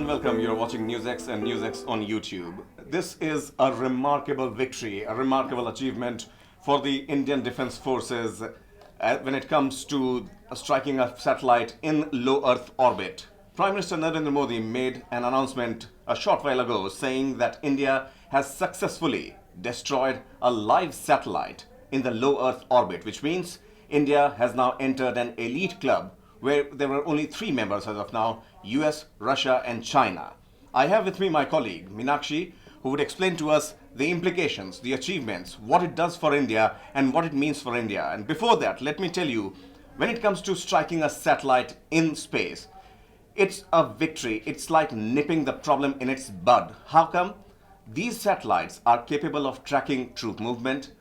and welcome. You're watching NewsX and NewsX on YouTube. This is a remarkable victory, a remarkable achievement for the Indian Defence Forces when it comes to striking a satellite in low Earth orbit. Prime Minister Narendra Modi made an announcement a short while ago saying that India has successfully destroyed a live satellite in the low Earth orbit, which means India has now entered an elite club where there were only 3 members as of now: US, Russia and China. I have with me my colleague Meenakshi, who would explain to us the implications, the achievements, what it does for India and what it means for India. And before that, let me tell you, when it comes to striking a satellite in space, it's a victory. It's like nipping the problem in its bud. How come? These satellites are capable of tracking troop movement.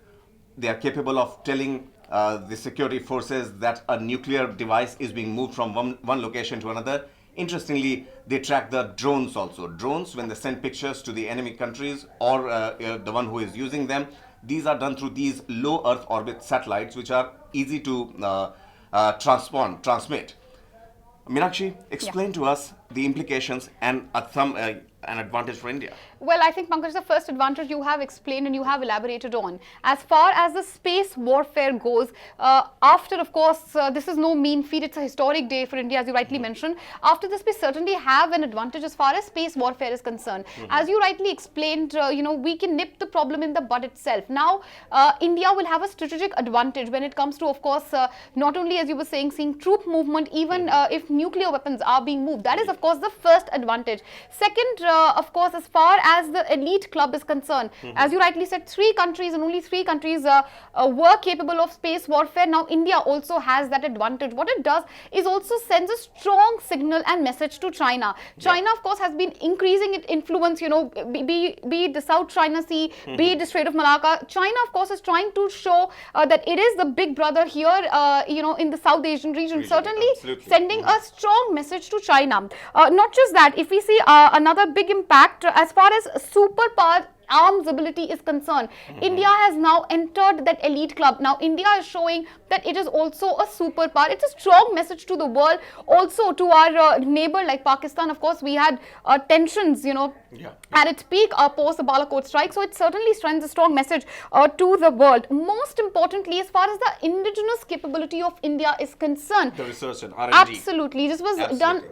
They are capable of telling the security forces that a nuclear device is being moved from one location to another. Interestingly, they track the drones also. Drones, when they send pictures to the enemy countries or the one who is using them, these are done through these low Earth orbit satellites, which are easy to transmit. Meenakshi, explain to us the implications and an advantage for India. Well, I think, Pankaj, the first advantage you have explained and you have elaborated on. As far as the space warfare goes, after, of course, this is no mean feat. It's a historic day for India, as you rightly mentioned. After this, we certainly have an advantage as far as space warfare is concerned. As you rightly explained, we can nip the problem in the bud itself. Now, India will have a strategic advantage when it comes to, of course, not only, as you were saying, seeing troop movement, even if nuclear weapons are being moved. That is, of course, the first advantage. Second, of course, as far as the elite club is concerned, as you rightly said, 3 countries and only 3 countries were capable of space warfare. Now, India also has that advantage. What it does is also sends a strong signal and message to China. China, of course, has been increasing its influence, be it the South China Sea, be it the Strait of Malacca. China, of course, is trying to show that it is the big brother here, in the South Asian region. Certainly sending a strong message to China. Not just that, if we see another big impact as far as superpower arms ability is concerned, India has now entered that elite club. Now, India is showing that it is also a superpower. It's a strong message to the world, also to our neighbor like Pakistan. Of course, we had tensions, at its peak post the Balakot strike. So it certainly sends a strong message to the world. Most importantly, as far as the indigenous capability of India is concerned, The research and R&D. Absolutely. This was done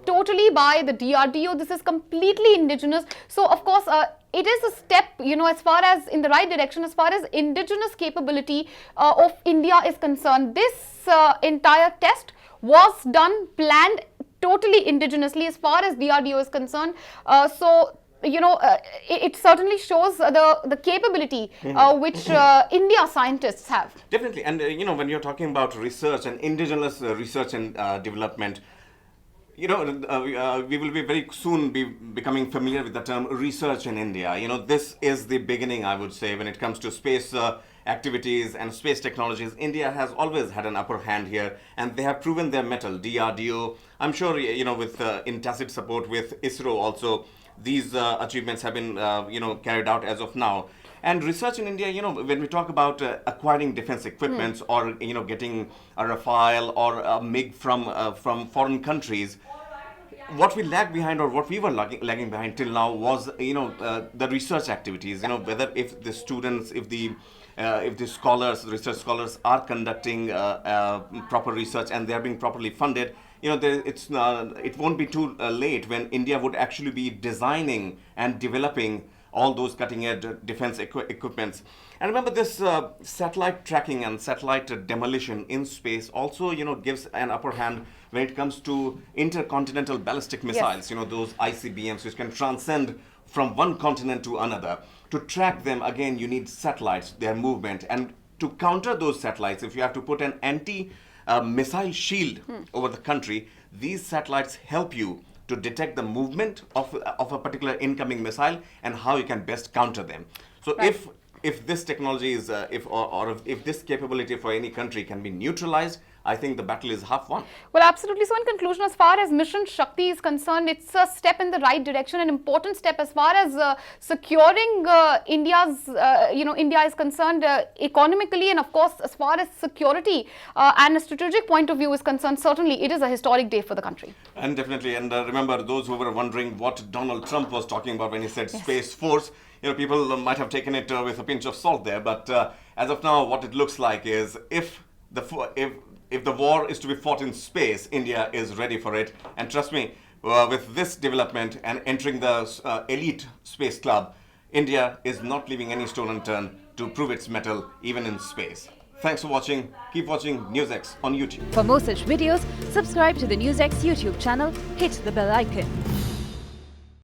totally by the DRDO. This is completely indigenous. So, of course, it is a step, as far as in the right direction, as far as indigenous capability of India is concerned. This entire test was planned totally indigenously as far as DRDO is concerned. It certainly shows the capability which India scientists have. Definitely. And, when you're talking about research and indigenous research and development, we will be very soon becoming familiar with the term research in India. This is the beginning, I would say, when it comes to space activities and space technologies. India has always had an upper hand here, and they have proven their mettle. DRDO, I'm sure, with in tacit support with ISRO also, these achievements have been, carried out as of now. And research in India, when we talk about acquiring defense equipments or, getting a Rafale or a MiG from foreign countries, what we lag behind, or what we were lagging behind till now, was, the research activities, whether if the students, if the research scholars are conducting proper research and they are being properly funded, it won't be too late when India would actually be designing and developing all those cutting-edge defense equipments. And remember, this satellite tracking and satellite demolition in space also, gives an upper hand when it comes to intercontinental ballistic missiles, those ICBMs, which can transcend from one continent to another. To track them, again, you need satellites, their movement. And to counter those satellites, if you have to put an anti-missile shield over the country, these satellites help you to detect the movement of a particular incoming missile and how you can best counter them. So if this technology is, if this capability for any country can be neutralized I think the battle is half won. Well, absolutely. So in conclusion, as far as Mission Shakti is concerned, it's a step in the right direction, an important step as far as securing India's, India is concerned economically, and of course, as far as security and a strategic point of view is concerned, certainly it is a historic day for the country. And definitely, and remember, those who were wondering what Donald Trump was talking about when he said Space Force, people might have taken it with a pinch of salt there, but as of now, what it looks like is if the war is to be fought in space, India is ready for it. And trust me, with this development and entering the elite space club, India is not leaving any stone unturned to prove its mettle even in space. Thanks for watching. Keep watching NewsX on YouTube. For more such videos, subscribe to the NewsX YouTube channel, hit the bell icon.